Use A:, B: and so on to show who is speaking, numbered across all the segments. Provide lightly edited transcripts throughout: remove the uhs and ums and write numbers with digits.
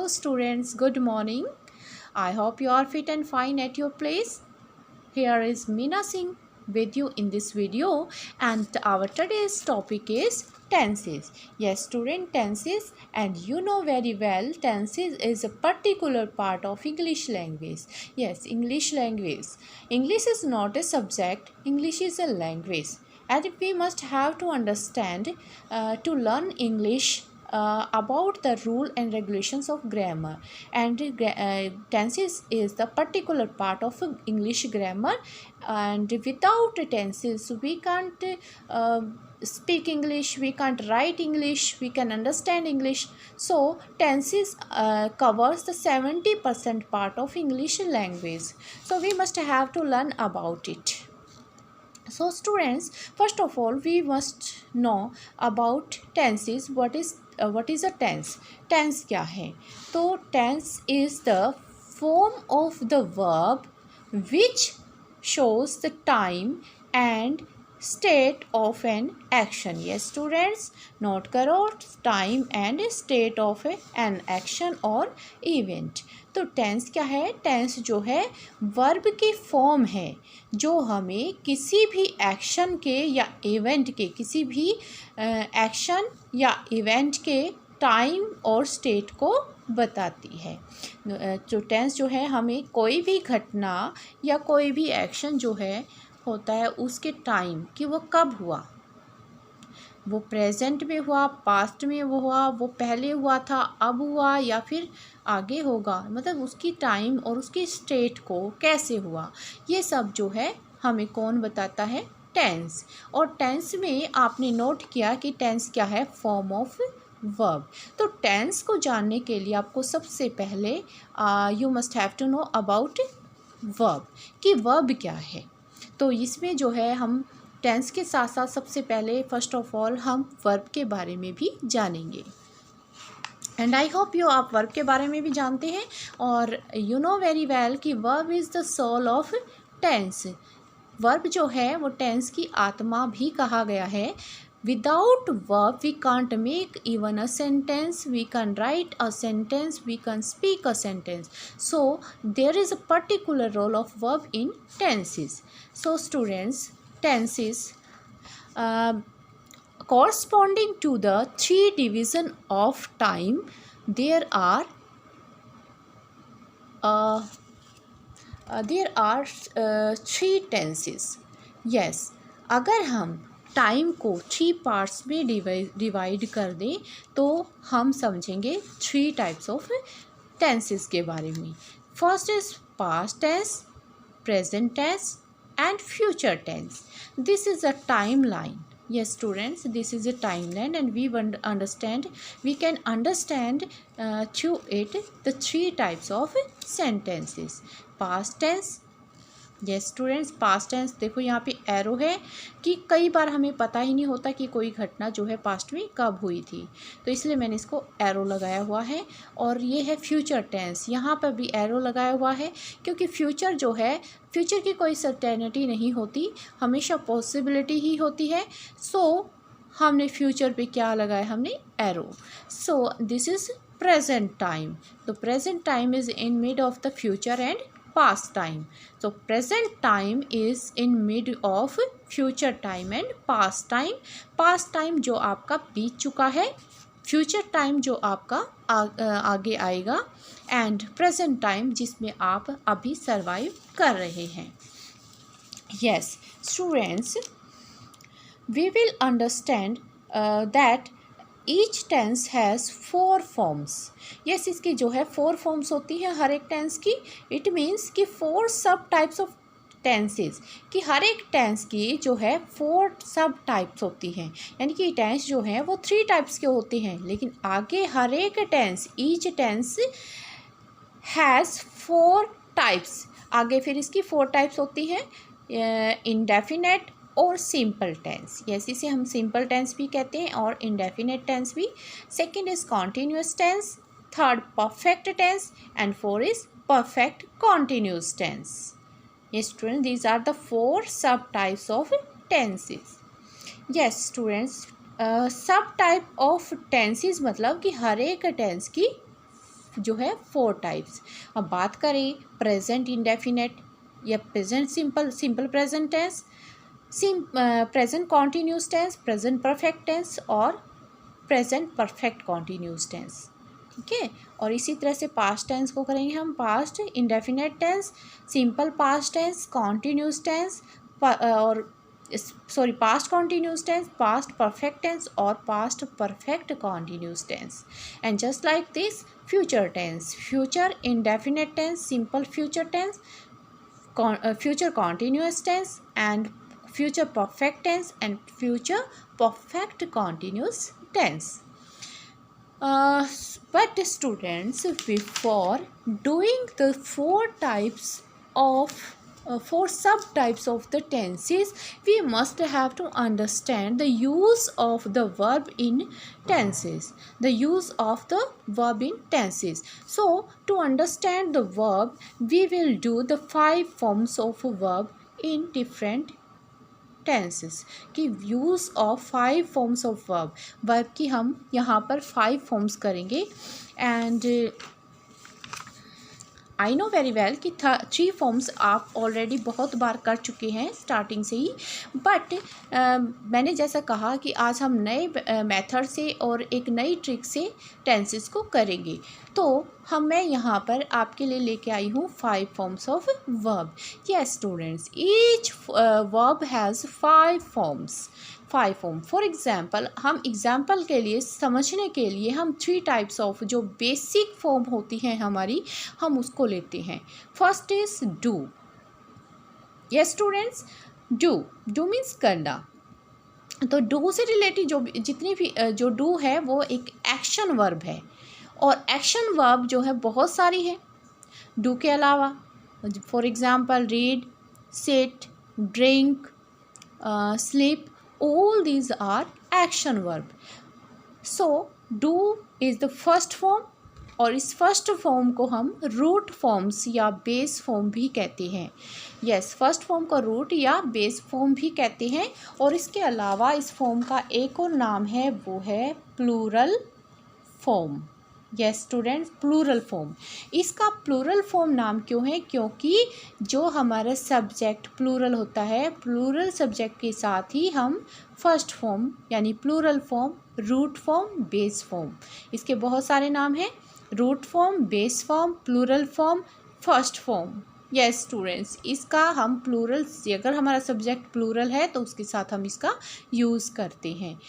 A: Hello students, good morning. I hope you are fit and fine at your place. Here is Meena Singh with you in this video, and our today's topic is tenses. Yes student, tenses, and you know very well tenses is a particular part of English language. Yes, English language. English is not a subject, English is a language, and we must have to understand to learn English about the rule and regulations of grammar, and tenses is the particular part of English grammar, and without tenses we can't speak English, we can't write English, we can understand English. So tenses covers the 70% part of English language, so we must have to learn about it. So students, first of all we must know about tenses. What is a tense? Tense क्या है? तो tense is the form of the verb which shows the time and state of an action. Yes students, note करो time and state of an action or event. तो tense क्या है? Tense जो है verb की फॉर्म है जो हमें किसी भी एक्शन के या इवेंट के, किसी भी एक्शन या इवेंट के टाइम और स्टेट को बताती है। जो टेंस जो है हमें कोई भी घटना या कोई भी एक्शन जो है होता है उसके टाइम कि वो कब हुआ, वो प्रेजेंट में हुआ, पास्ट में वो हुआ, वो पहले हुआ था, अब हुआ या फिर आगे होगा, मतलब उसकी टाइम और उसकी स्टेट को कैसे हुआ, ये सब जो है हमें कौन बताता है? टेंस। और टेंस में आपने नोट किया कि टेंस क्या है? Form of verb. तो टेंस को जानने के लिए आपको सबसे पहले you must have to know about verb, कि वर्ब क्या है। तो इसमें जो है हम टेंस के साथ साथ सबसे पहले फर्स्ट ऑफ ऑल हम वर्ब के बारे में भी जानेंगे। एंड आई होप यू आप वर्ब के बारे में भी जानते हैं, और यू नो वेरी वेल कि verb is the soul of tense. Verb जो है वो टेंस की आत्मा भी कहा गया है। Without verb we can't make even a sentence, we can write a sentence, we can speak a sentence. So there is a particular role of verb in tenses. So students, tenses corresponding to the three division of time, there are three tenses. Yes, अगर हम time को three parts में divide कर दें तो हम समझेंगे three types of tenses के बारे में। First is past tense, present tense and future tense. This is a time line. Yes students, this is a timeline, and we can understand through it the three types of sentences. Past tense. Yes students, past tense देखो यहाँ पे arrow है कि कई बार हमें पता ही नहीं होता कि कोई घटना जो है पास्ट में कब हुई थी, तो इसलिए मैंने इसको एरो लगाया हुआ है। और ये है फ्यूचर टेंस, यहाँ पर भी एरो लगाया हुआ है क्योंकि फ्यूचर जो है, फ्यूचर की कोई सर्टेनिटी नहीं होती, हमेशा पॉसिबिलिटी ही होती है। सो हमने फ्यूचर पे क्या लगाया? हमने arrow. So this is present time. तो present time is in mid of the future and past time. So present time is in mid of future time and past time. Past time जो आपका बीत चुका है, future time जो आपका आगे आएगा, and present time जिसमें आप अभी survive कर रहे हैं। Yes students, we will understand that each tense has four forms. Yes, इसकी जो है फोर फॉर्म्स होती हैं हर एक टेंस की। इट मीन्स कि four sub types of tenses, कि हर एक टेंस की जो है फोर सब टाइप्स होती हैं, यानी कि टेंस जो हैं वो थ्री टाइप्स के होते हैं, लेकिन आगे हर एक tense, each tense has four types. आगे फिर इसकी फोर टाइप्स होती हैं, इंडेफिनेट और सिंपल टेंस। यस, इसे हम सिंपल टेंस भी कहते हैं और इंडेफिनेट टेंस भी। Second is continuous tense, third perfect tense, and four is perfect continuous tense. Yes student, these are the four sub types of tenses. Yes students, sub type of tenses मतलब कि हर एक tense की जो है 4 types. अब बात करें present indefinite या present simple present tense, present continuous tense, present perfect tense और प्रेजेंट परफेक्ट कॉन्टिन्यूस टेंस। ठीक है, और इसी तरह से पास्ट टेंस को करेंगे हम, past indefinite tense, simple past tense, continuous tense और past continuous tense, past perfect tense और past perfect continuous tense. And just like this future tense, future indefinite tense, simple future tense, future continuous tense and future perfect tense and future perfect continuous tense. But students, before doing the four subtypes of the tenses, we must have to understand the use of the verb in tenses. So to understand the verb, we will do the 5 forms of verb in different tenses कि use of 5 forms of verb की हम यहाँ पर 5 forms करेंगे। And I know very well कि 3 forms आप already बहुत बार कर चुके हैं स्टार्टिंग से ही, बट मैंने जैसा कहा कि आज हम नए मेथड से और एक नई ट्रिक से टेंसेस को करेंगे। तो मैं यहाँ पर आपके लिए लेके आई हूँ 5 forms of verb. Yes students, each verb has 5 forms. For example, हम एग्जाम्पल के लिए समझने के लिए हम 3 टाइप्स ऑफ जो बेसिक फॉर्म होती हैं हमारी, हम उसको लेते हैं। First is do. Yes students, do means करना। तो डू से रिलेटेड जितनी भी जो डू है वो एक एक्शन वर्ब है, और एक्शन वर्ब जो है बहुत सारी है डू के अलावा। For example read, sit, drink, sleep, all these are action verb. So do is the first form, और इस फर्स्ट फॉर्म को हम रूट फॉर्म्स या बेस फॉर्म भी कहते हैं। यस, फर्स्ट फॉर्म को रूट या बेस फॉर्म भी कहते हैं। और इसके अलावा इस फॉर्म का एक और नाम है, वो है plural form. Yes students, plural form. इसका प्लूरल फॉर्म नाम क्यों है? क्योंकि जो हमारा सब्जेक्ट प्लूरल होता है, प्लूरल सब्जेक्ट के साथ ही हम फर्स्ट फॉर्म यानी plural form, root form, base form, इसके बहुत सारे नाम हैं। Root form, base form, plural form, first form. Yes students, इसका हम प्लूरल, अगर हमारा सब्जेक्ट प्लूरल है तो उसके साथ हम इसका यूज़ करते हैं।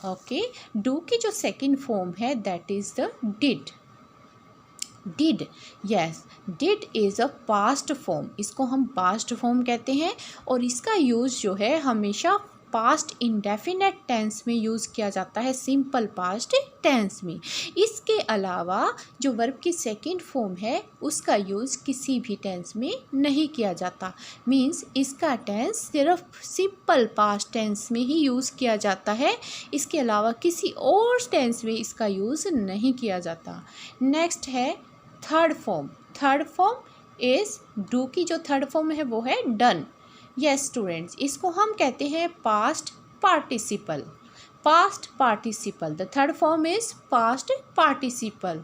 A: ओके, डू की जो सेकंड फॉर्म है that is the did. Yes, did is a past form. इसको हम पास्ट फॉर्म कहते हैं, और इसका यूज़ जो है हमेशा पास्ट इंडेफिनेट टेंस में यूज़ किया जाता है, सिंपल पास्ट टेंस में। इसके अलावा जो वर्ब की सेकंड फॉर्म है उसका यूज़ किसी भी टेंस में नहीं किया जाता। मींस इसका टेंस सिर्फ सिंपल पास्ट टेंस में ही यूज़ किया जाता है, इसके अलावा किसी और टेंस में इसका यूज़ नहीं किया जाता। नेक्स्ट है थर्ड फॉर्म इज़ डू की जो थर्ड फॉर्म है वो है डन। यस स्टूडेंट्स, इसको हम कहते हैं past participle. The third form is past participle.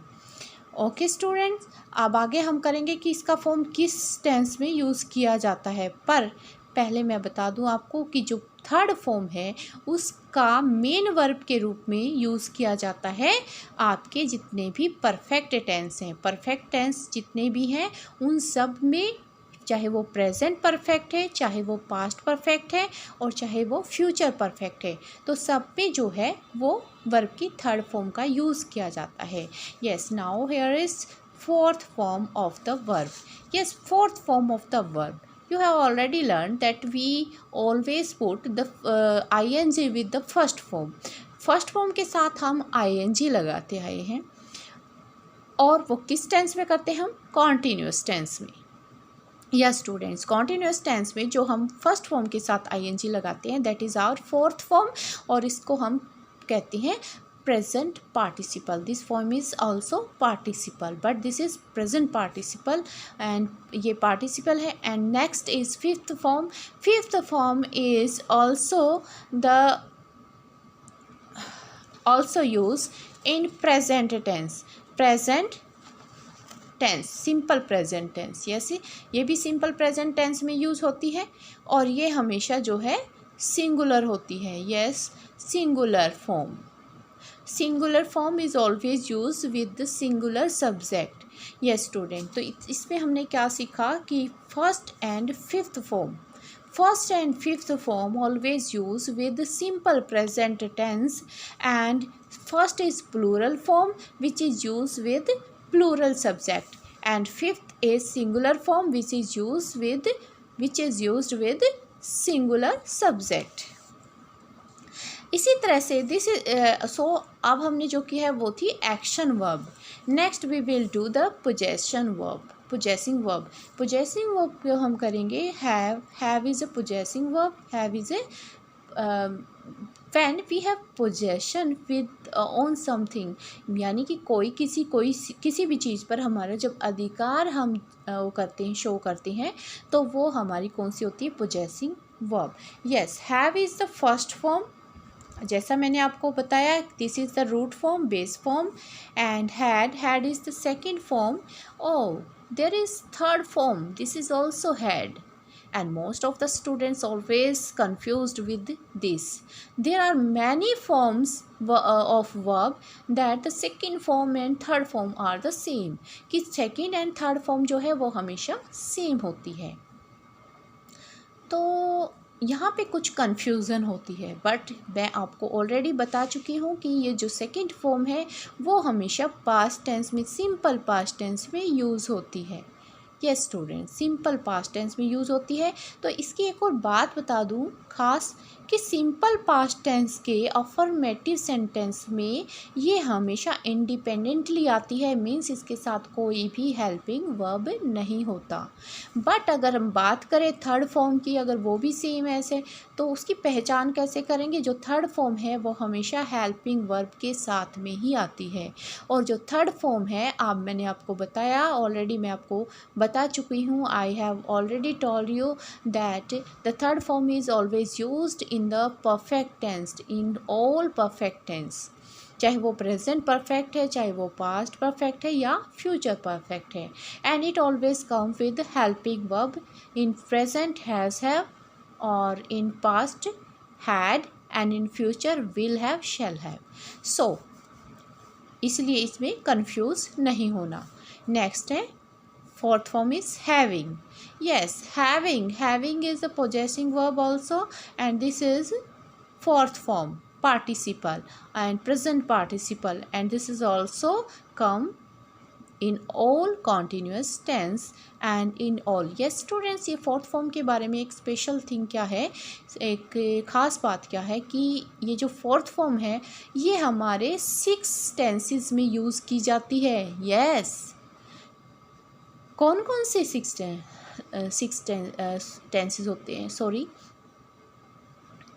A: Okay students, अब आगे हम करेंगे कि इसका फॉर्म किस टेंस में यूज़ किया जाता है, पर पहले मैं बता दूं आपको कि जो थर्ड फॉर्म है उसका मेन वर्ब के रूप में यूज़ किया जाता है आपके जितने भी परफेक्ट टेंस हैं। परफेक्ट टेंस जितने भी हैं उन सब में, चाहे वो प्रेजेंट परफेक्ट है, चाहे वो पास्ट परफेक्ट है, और चाहे वो फ्यूचर परफेक्ट है, तो सब पे जो है वो वर्ब की थर्ड फॉर्म का यूज़ किया जाता है। Yes, now here is fourth form of the verb. Yes, fourth form of the verb, you have already learned that we always put the ing with the first form. First form के साथ हम ing लगाते आए हैं, और वो किस tense में करते हैं हम? कॉन्टीन्यूस टेंस में। या स्टूडेंट्स, कॉन्टीन्यूस टेंस में जो हम फर्स्ट फॉर्म के साथ ing लगाते हैं that is our fourth form, और इसको हम कहते हैं present participle. This form is also participle, but this is present participle and ये participle है। and next is fifth form. Fifth form is also used in present tense। present tense, simple present tense. Yes, ये भी simple present tense में use होती है और ये हमेशा जो है सिंगुलर होती है। Yes, singular form. Singular form is always use with the singular subject. Yes student, तो इसमें हमने क्या सीखा कि first and fifth form, first and fifth form always use with simple present tense, and first is plural form which is used with plural subject, and fifth is singular form which is used with singular subject। इसी तरह से this so अब हमने जो किया है वो थी action verb. Next we will do the possession verb, possessing verb. Possessing verb को हम करेंगे have is a possessing verb. Have is a when we have possession with on something, यानी कि किसी भी चीज़ पर हमारा जब अधिकार हम वो करते हैं, शो करते हैं, तो वो हमारी कौन सी होती है, possessing verb. Yes, have is the first form, जैसा मैंने आपको बताया, this is the root form, base form, and had is the second form. Oh, there is third form, this is also had, and most of the students always confused with this. There are many forms of verb that the second form and third form are the same, कि second and third form जो है वो हमेशा same होती है। तो यहाँ पे कुछ कन्फ्यूज़न होती है, बट मैं आपको ऑलरेडी बता चुकी हूँ कि ये जो सेकंड फॉर्म है वो हमेशा पास्ट टेंस में, सिंपल पास्ट टेंस में यूज़ होती है। Yes student, simple past tense में यूज़ होती है। तो इसकी एक और बात बता दूँ खास, कि सिंपल पास्ट टेंस के अफर्मेटिव सेंटेंस में ये हमेशा इंडिपेंडेंटली आती है, मीन्स इसके साथ कोई भी हेल्पिंग वर्ब नहीं होता। बट अगर हम बात करें थर्ड फॉर्म की, अगर वो भी सेम ऐसे, तो उसकी पहचान कैसे करेंगे? जो थर्ड फॉर्म है वो हमेशा हेल्पिंग वर्ब के साथ में ही आती है, और जो थर्ड फॉर्म है, अब मैंने आपको बताया ऑलरेडी, मैं आपको बता चुकी हूँ, I have already told you that the third form is always used in the perfect tense, in all perfect tense, चाहे वो प्रेजेंट परफेक्ट है, चाहे वो पास्ट परफेक्ट है या फ्यूचर परफेक्ट है, and it always come with helping verb. In present has, have, और in past had, and in future will have, shall have. So इसलिए इसमें कंफ्यूज नहीं होना। नेक्स्ट है fourth form is having. Yes, having is a possessing verb also, and this is fourth form, participle and present participle, and this is also come in all continuous tense and in all. Yes students, ये fourth form के बारे में एक special thing क्या है, एक ख़ास बात क्या है कि ये जो fourth form है ये हमारे 6 tenses में यूज़ की जाती है। Yes, कौन कौन से 6 टेंसेस होते हैं? सॉरी,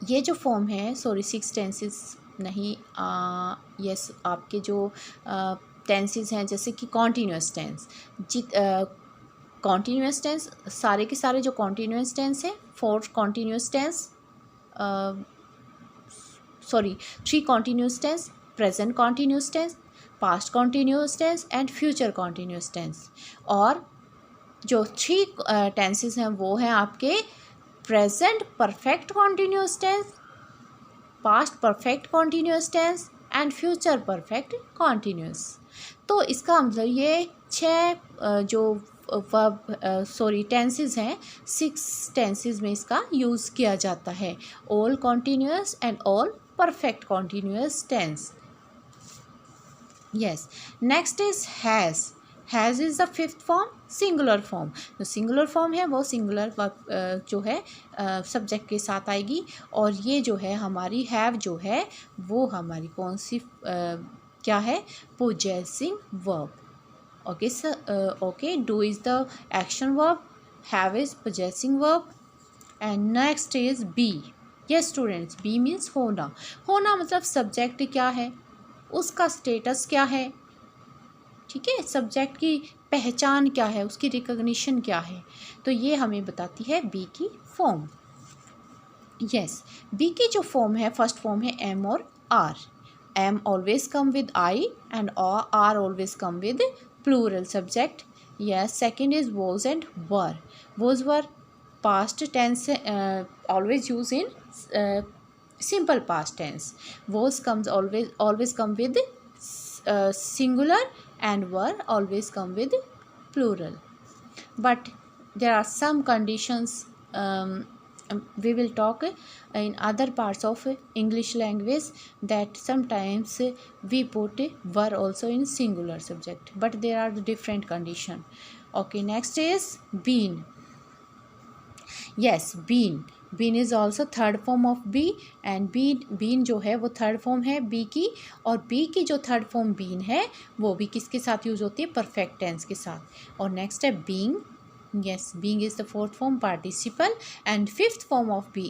A: ये जो फॉर्म है, सॉरी 6 टेंसेस नहीं, यस, आपके जो टेंसेस हैं, जैसे कि कॉन्टीन्यूअस टेंस, कॉन्टीन्यूअस टेंस, सारे के सारे जो कॉन्टीन्यूअस टेंस है, 4 continuous tense, sorry 3 continuous tense, present continuous tense, past continuous tense and future continuous tense. और जो 3 टेंसेस हैं वो हैं आपके present perfect continuous tense, past perfect continuous tense and future perfect continuous. तो इसका मतलब ये 6 जो टेंसेस हैं, 6 टेंसेस में इसका यूज़ किया जाता है, all continuous and all perfect continuous tense. Yes, next is has. Has is the fifth form, singular form. जो सिंगुलर फॉर्म है वो सिंगुलर जो है सब्जेक्ट के साथ आएगी, और ये जो है हमारी हैव जो है वो हमारी कौन सी क्या है, possessing verb. Okay sir, okay, do is the action verb, have is possessing verb, and next is be. Yes students, be means होना। होना मतलब सब्जेक्ट क्या है, उसका स्टेटस क्या है, ठीक है, सब्जेक्ट की पहचान क्या है, उसकी रिकॉग्निशन क्या है, तो ये हमें बताती है बी की फॉर्म। यस, बी की जो फॉर्म है, फर्स्ट फॉर्म है एम और are. Am always come with I and are always come with plural subject, Yes, second is was and were. Was were past tense, always use in simple past tense. Was comes always come with singular, and were always come with plural. But there are some conditions, we will talk in other parts of English language, that sometimes we put were also in singular subject, but there are different condition. Okay, next is been. Yes, been is also third form of be, and been जो है वो third form है B की, और B की जो third form been है वो भी किसके साथ यूज होती है, परफेक्ट टेंस के साथ. और नेक्स्ट है being. yes, being is the fourth form participle, and fifth form of be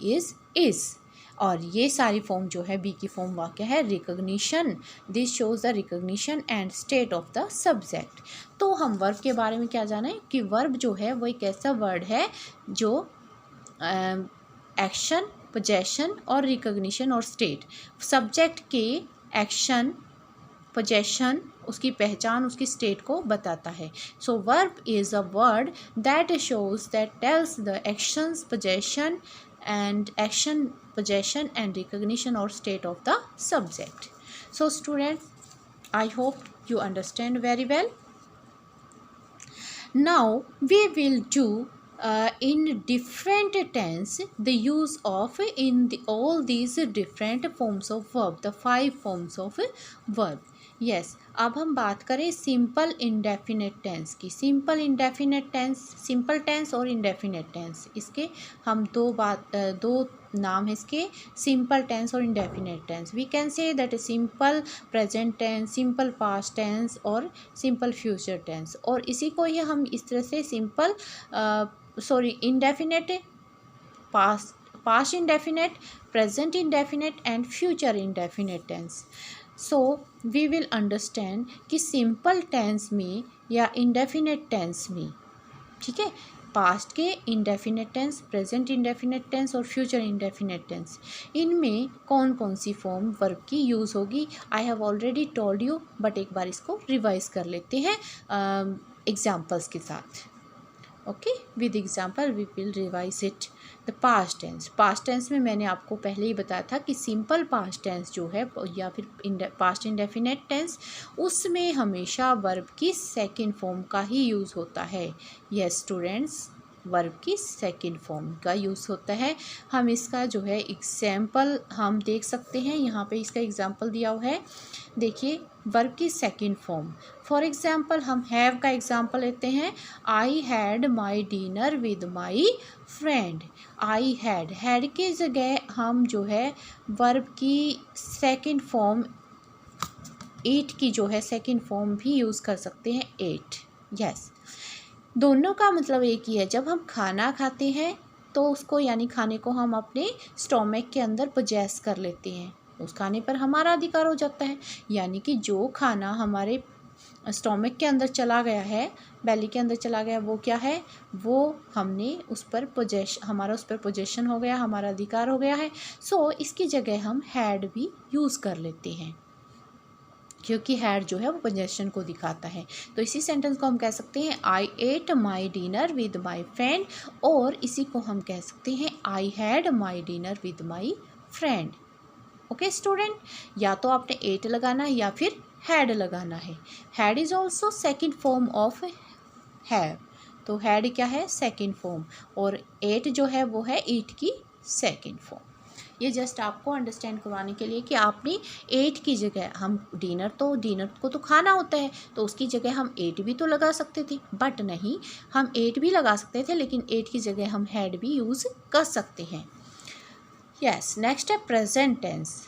A: is. और ये सारी फॉर्म जो है बी की फॉर्म वाक्य है recognition. This shows the recognition and state of the subject. तो हम वर्ब के बारे में क्या जाना है कि वर्ब जो है वो एक ऐसा वर्ड है जो एक्शन, पोजेशन और रिकग्निशन और स्टेट, सब्जेक्ट के एक्शन, पोजेशन, उसकी पहचान, उसकी स्टेट को बताता है. So verb is a word that shows, that tells the actions, possession and recognition or state of the subject. So student, I hope you understand very well. Now we will do in different tense the use of all these different forms of verb, the 5 forms of verb. yes, अब हम बात करें simple indefinite tense की. Simple indefinite tense, simple tense और indefinite tense, इसके हम दो नाम है इसके, सिंपल टेंस और indefinite tense. We can say that simple present tense, simple past tense और सिंपल फ्यूचर टेंस. और इसी को ही हम इस तरह से simple indefinite, past indefinite, present indefinite and future indefinite tense. So we will understand कि सिंपल टेंस में या इंडेफिनेट टेंस में, ठीक है, पास्ट के indefinite tense, present indefinite tense और फ्यूचर इंडेफिनेट टेंस, इनमें कौन कौन सी फॉर्म वर्ब की यूज़ होगी. I have already told you, but एक बार इसको रिवाइज कर लेते हैं एग्जाम्पल्स के साथ. Okay, with example we will revise it. The past tense. Past tense में मैंने आपको पहले ही बताया था कि सिंपल पास्ट टेंस जो है या फिर पास्ट इंडेफिनेट टेंस, उसमें हमेशा वर्ब की सेकंड फॉर्म का ही यूज़ होता है. यस स्टूडेंट्स, वर्ब की सेकंड फॉर्म का यूज़ होता है. हम इसका जो है एग्जाम्पल हम देख सकते हैं, यहाँ पे इसका एग्जाम्पल दिया हुआ है. देखिए, वर्ब की सेकंड फॉर्म. फॉर एग्जाम्पल हम हैव का एग्जाम्पल लेते हैं. I had my dinner with my friend. I had के जगह हम जो है वर्ब की सेकंड फॉर्म ईट की जो है सेकंड फॉर्म भी यूज़ कर सकते हैं, एट. यस, दोनों का मतलब एक ही है. जब हम खाना खाते हैं तो उसको यानी खाने को हम अपने स्टोमक के अंदर पोजेस कर लेते हैं, उस खाने पर हमारा अधिकार हो जाता है. यानी कि जो खाना हमारे स्टोमक के अंदर चला गया है, बेली के अंदर चला गया, वो क्या है, वो हमने उस पर हमारा उस पर पोजेशन हो गया, हमारा अधिकार हो गया है. सो इसकी जगह हम हैड भी यूज़ कर लेते हैं, क्योंकि हैड जो है वो पोजेशन को दिखाता है. तो इसी सेंटेंस को हम कह सकते हैं I ate my dinner with my friend, और इसी को हम कह सकते हैं I had my dinner with my friend. Okay student, या तो आपने एट लगाना है या फिर हैड लगाना है. Had is also second form of have. तो हैड क्या है, सेकेंड फॉर्म, और एट जो है वो है ईट की सेकेंड फॉर्म. ये जस्ट आपको अंडरस्टैंड करवाने के लिए कि आपने एट की जगह, हम डिनर को तो खाना होता है, तो उसकी जगह हम एट भी तो लगा सकते थे, बट नहीं, हम एट भी लगा सकते थे, लेकिन एट की जगह हम हैड भी यूज़ कर सकते हैं. यस, नेक्स्ट है present tense.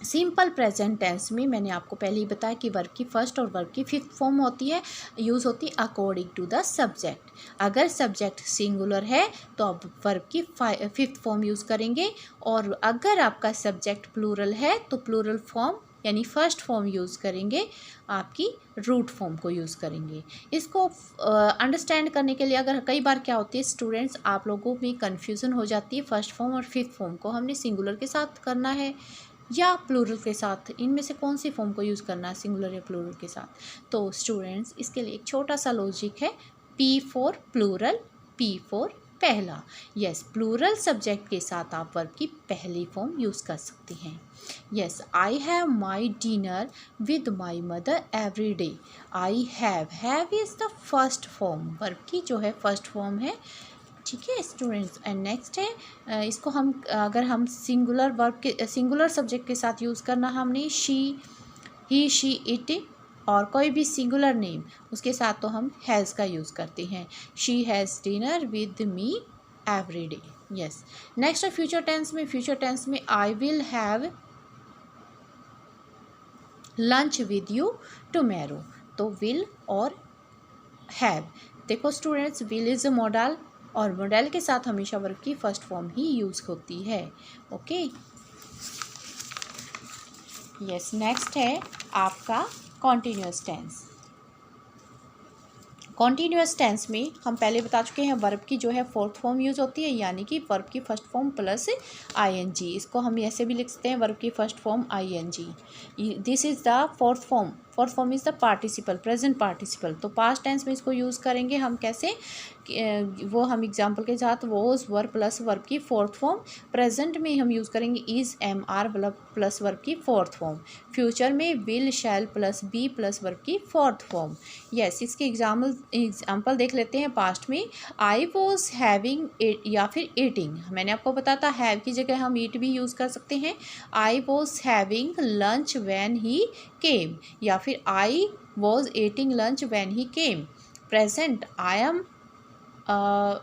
A: Simple present tense में मैंने आपको पहले ही बताया कि वर्ब की फर्स्ट और वर्ब की फिफ्थ फॉर्म होती है, यूज़ होती है अकॉर्डिंग टू द सब्जेक्ट. अगर सब्जेक्ट सिंगुलर है तो आप वर्ब की फिफ्थ फॉर्म यूज़ करेंगे, और अगर आपका सब्जेक्ट प्लूरल है तो प्लूरल फॉर्म यानी फर्स्ट फॉर्म यूज़ करेंगे, आपकी रूट फॉर्म को यूज़ करेंगे. इसको अंडरस्टैंड करने के लिए, अगर कई बार क्या होती है स्टूडेंट्स, आप लोगों में कन्फ्यूज़न हो जाती है, फर्स्ट फॉर्म और फिफ्थ फॉर्म को हमने सिंगुलर के साथ करना है या प्लूरल के साथ, इनमें से कौन सी फॉर्म को यूज़ करना है, सिंगुलर या प्लूरल के साथ। तो स्टूडेंट्स इसके लिए एक छोटा सा लॉजिक है, P for plural, P for पहला। यस, प्लूरल सब्जेक्ट के साथ आप वर्ब की पहली फॉर्म यूज़ कर सकते हैं। Yes, I have my dinner with my mother every day. I have is the first form, verb की जो है फर्स्ट फॉर्म है। ठीक है स्टूडेंट्स, एंड नेक्स्ट है इसको हम अगर हम सिंगुलर वर्ब के सिंगुलर सब्जेक्ट के साथ यूज़ करना, हमने शी, ही, शी, इट और कोई भी सिंगुलर नेम उसके साथ तो हम हैज़ का यूज़ करते हैं। She has dinner with me every day. Yes, next है फ्यूचर टेंस में। फ्यूचर टेंस में I will have lunch with you tomorrow. तो विल और हैव, देखो students will is a model और मॉडल के साथ हमेशा वर्ब की फर्स्ट फॉर्म ही यूज़ होती है। ओके, यस, नेक्स्ट है आपका कॉन्टीन्यूअस टेंस। कॉन्टीन्यूअस टेंस में हम पहले बता चुके हैं वर्ब की जो है फोर्थ फॉर्म यूज़ होती है, यानी कि वर्ब की फर्स्ट फॉर्म प्लस आईएनजी। इसको हम ऐसे भी लिख सकते हैं, वर्ब की first form ING. This is the fourth form. Fourth form is the participle, present participle. तो पास्ट टेंस में इसको यूज़ करेंगे हम कैसे, वो हम एग्जाम्पल के साथ वॉज वर्ब प्लस वर्ब की फोर्थ फॉर्म। प्रेजेंट में हम यूज़ करेंगे is am are plus verb की फोर्थ फॉर्म। फ्यूचर में will shall plus be plus verb की फोर्थ फॉर्म। यस, इसके एग्जाम्पल देख लेते हैं। पास्ट में आई वॉज हैविंग या फिर ईटिंग, मैंने आपको बताया था हैव की जगह हम ईट भी यूज़ कर सकते हैं। I was having lunch when he came, या फिर I was eating lunch when he came. Present I am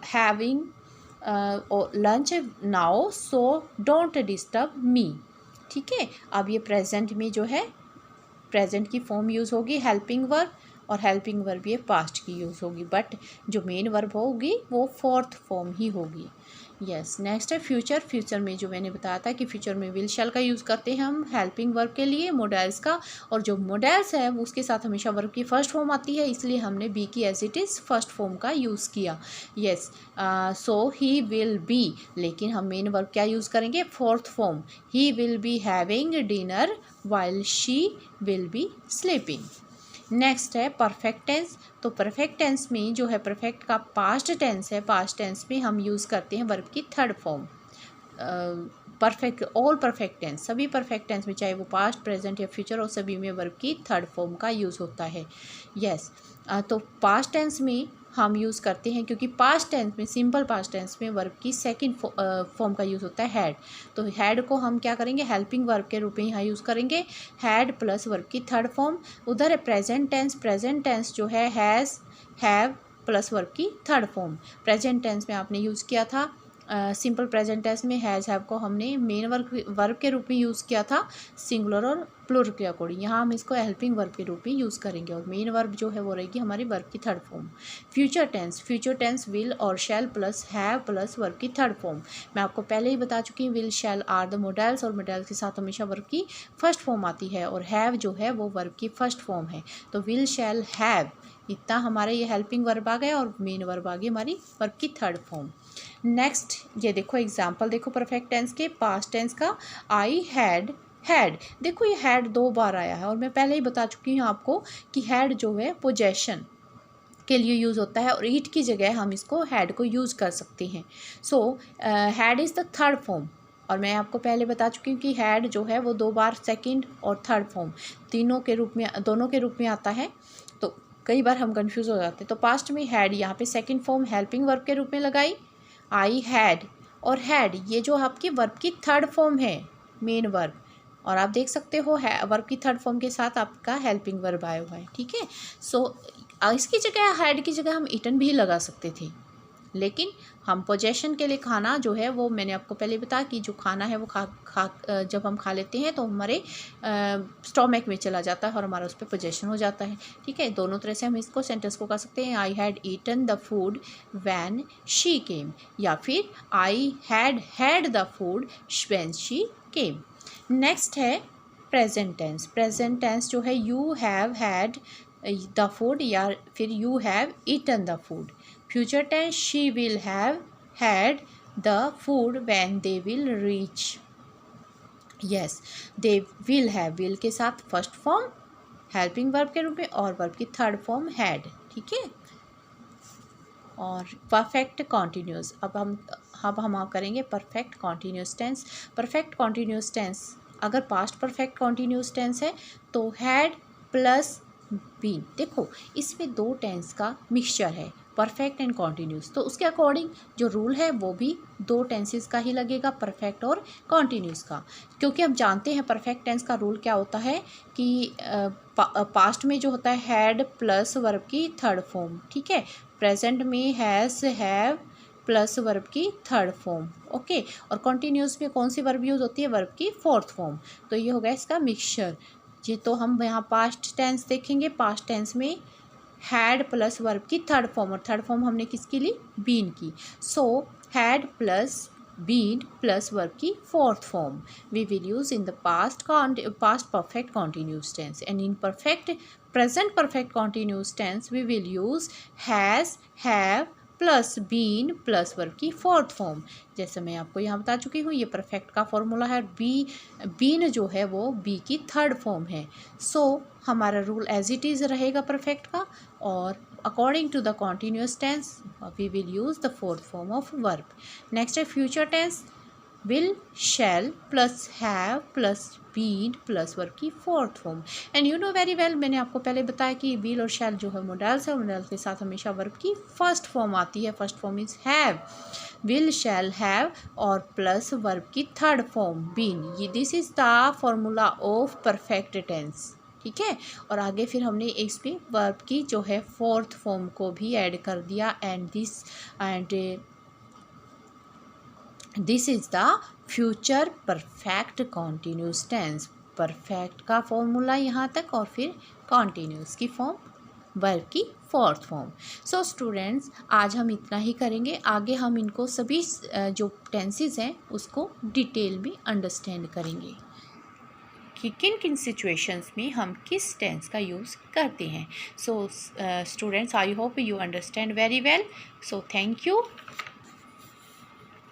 A: having lunch now so don't disturb me. ठीक है, अब ये प्रेजेंट में जो है प्रेजेंट की फॉर्म यूज़ होगी हेल्पिंग वर्ब, और हेल्पिंग वर्ब ये पास्ट की यूज़ होगी, बट जो मेन वर्ब होगी वो फोर्थ फॉर्म ही होगी। यस, नेक्स्ट है फ्यूचर। फ्यूचर में जो मैंने बताया था कि फ्यूचर में विल शैल का यूज़ करते हैं हम हेल्पिंग वर्ब के लिए, मोडेल्स का, और जो मोडेल्स है उसके साथ हमेशा वर्ब की फर्स्ट फॉर्म आती है, इसलिए हमने बी की as it is first form का यूज़ किया। Yes, so he will be, लेकिन हम मेन वर्ब क्या यूज़ करेंगे, fourth form. He will be having dinner while she will be sleeping. Next है परफेक्ट टेंस। तो परफेक्ट टेंस में जो है परफेक्ट का पास्ट टेंस है, पास्ट टेंस में हम यूज़ करते हैं वर्ब की third form. Perfect, all perfect tense, सभी परफेक्ट टेंस में चाहे वो पास्ट प्रेजेंट या फ्यूचर हो, सभी में वर्ब की थर्ड फॉर्म का यूज़ होता है। यस, तो पास्ट टेंस में हम यूज़ करते हैं, क्योंकि पास्ट टेंस में, सिंपल पास्ट टेंस में वर्ब की सेकंड फॉर्म का यूज़ होता है हैड। तो हैड को हम क्या करेंगे, हेल्पिंग वर्ब के रूप में यहाँ यूज़ करेंगे, हैड प्लस वर्ब की थर्ड फॉर्म। उधर है प्रेजेंट टेंस। प्रेजेंट टेंस जो है हैज़, हैव प्लस वर्ब की थर्ड फॉर्म। प्रेजेंट टेंस में आपने यूज़ किया था सिंपल प्रेजेंट टेंस में हैज़ हैव को हमने मेन वर्ब के रूप में यूज़ किया था, सिंगुलर और प्लूरल के अकॉर्डिंग। यहाँ हम इसको हेल्पिंग वर्ब के रूप में यूज़ करेंगे, और मेन वर्ब जो है वो रहेगी हमारी वर्ब की third form. Future tense, future tense will और shall plus have plus verb की थर्ड फॉर्म। मैं आपको पहले ही बता चुकी हूँ, will shall are the modals, और मोडेल्स के साथ हमेशा वर्ब की फर्स्ट फॉर्म आती है, और हैव जो है वो वर्ब की फर्स्ट फॉर्म है। तो विल शैल हैव, इतना हमारे ये हेल्पिंग वर्ब आ गया, और मेन वर्ब आ गई हमारी वर्ब की थर्ड फॉर्म। नेक्स्ट ये देखो एग्जाम्पल देखो परफेक्ट टेंस के, पास्ट टेंस का। आई हैड, हैड, देखो ये हैड दो बार आया है, और मैं पहले ही बता चुकी हूँ आपको कि हैड जो है पोजेशन के लिए यूज़ होता है, और ईट की जगह हम इसको हैड को यूज़ कर सकते हैं। So had is the third form, और मैं आपको पहले बता चुकी हूँ कि हैड जो है वो दो बार सेकंड और थर्ड फॉर्म तीनों के रूप में, दोनों के रूप में आता है, तो कई बार हम कंफ्यूज हो जाते हैं। तो पास्ट में हैड यहाँ पे सेकंड फॉर्म हेल्पिंग वर्ब के रूप में लगाई, आई हैड, और हैड ये जो आपकी वर्ब की थर्ड फॉर्म है, मेन वर्ब, और आप देख सकते हो वर्ब की थर्ड फॉर्म के साथ आपका हेल्पिंग वर्ब आया हुआ है। ठीक है, सो इसकी जगह हैड की जगह हम ईटन भी लगा सकते थे, लेकिन हम पोजेशन के लिए खाना जो है वो मैंने आपको पहले बताया कि जो खाना है वो जब हम खा लेते हैं तो हमारे स्टोमक में चला जाता है और हमारा उस पर पोजेशन हो जाता है। ठीक है, दोनों तरह से हम इसको सेंटेंस को कर सकते हैं। I had eaten the food when she came, या फिर I had the food when she came. Next है प्रेजेंट टेंस। प्रेजेंट टेंस जो है you have had the food, या फिर you have eaten the food. Future tense she will have had the food when they will reach. Yes, they will have, will के साथ first form helping verb के रूप में और verb की third form had, ठीक है। और परफेक्ट कॉन्टीन्यूस, अब हम करेंगे perfect continuous tense. Perfect continuous tense, अगर पास्ट परफेक्ट कॉन्टीन्यूस टेंस है तो हैड प्लस बीन। देखो इसमें दो टेंस का मिक्सचर है, परफेक्ट एंड कॉन्टीन्यूस, तो उसके अकॉर्डिंग जो रूल है वो भी दो टेंसेस का ही लगेगा, परफेक्ट और कॉन्टीन्यूस का। क्योंकि हम जानते हैं परफेक्ट टेंस का रूल क्या होता है कि पास्ट में जो होता है हैड प्लस वर्ब की थर्ड फॉर्म, ठीक है। प्रेजेंट में हैज़ हैव प्लस वर्ब की थर्ड फॉर्म, ओके। और कॉन्टीन्यूस में कौन सी वर्ब यूज़ होती है, वर्ब की फोर्थ फॉर्म। तो ये हो गया इसका मिक्सचर। ये तो हम यहाँ पास्ट टेंस देखेंगे, पास्ट टेंस में हैड प्लस वर्ब की थर्ड फॉर्म, और थर्ड फॉर्म हमने किसकी ली, बीन की। So had plus been plus verb की fourth form we will use in the past perfect continuous tense, and in present perfect continuous tense we will use has, have plus been plus verb की fourth form. जैसे मैं आपको यहाँ बता चुकी हूँ ये परफेक्ट का फॉर्मूला है, बीन जो है वो बी की थर्ड फॉर्म है। सो हमारा रूल एज इट इज़ रहेगा परफेक्ट का, और according to the continuous tense we will use the fourth form of verb. Next है future tense, will shall plus have plus been plus verb की fourth form. And you know very well, मैंने आपको पहले बताया कि will और शैल जो है मोडेल्स है, मोडेल्स के साथ हमेशा वर्ब की फर्स्ट फॉर्म आती है, first form is have, will shall have और प्लस वर्ब की थर्ड फॉर्म बीन। ये this is the formula of perfect tense, ठीक है। और आगे फिर हमने इसमें वर्ब की जो है फोर्थ फॉर्म को भी ऐड कर दिया, and this is the future perfect continuous tense. Perfect का फॉर्मूला यहाँ तक, और फिर कॉन्टीन्यूस की फॉर्म वर्ब की फोर्थ फॉर्म। सो स्टूडेंट्स आज हम इतना ही करेंगे, आगे हम इनको सभी जो टेंसेस हैं उसको डिटेल में अंडरस्टैंड करेंगे कि किन किन सिचुएशंस में हम किस टेंस का यूज़ करते हैं। So students I hope you understand very well. So thank you.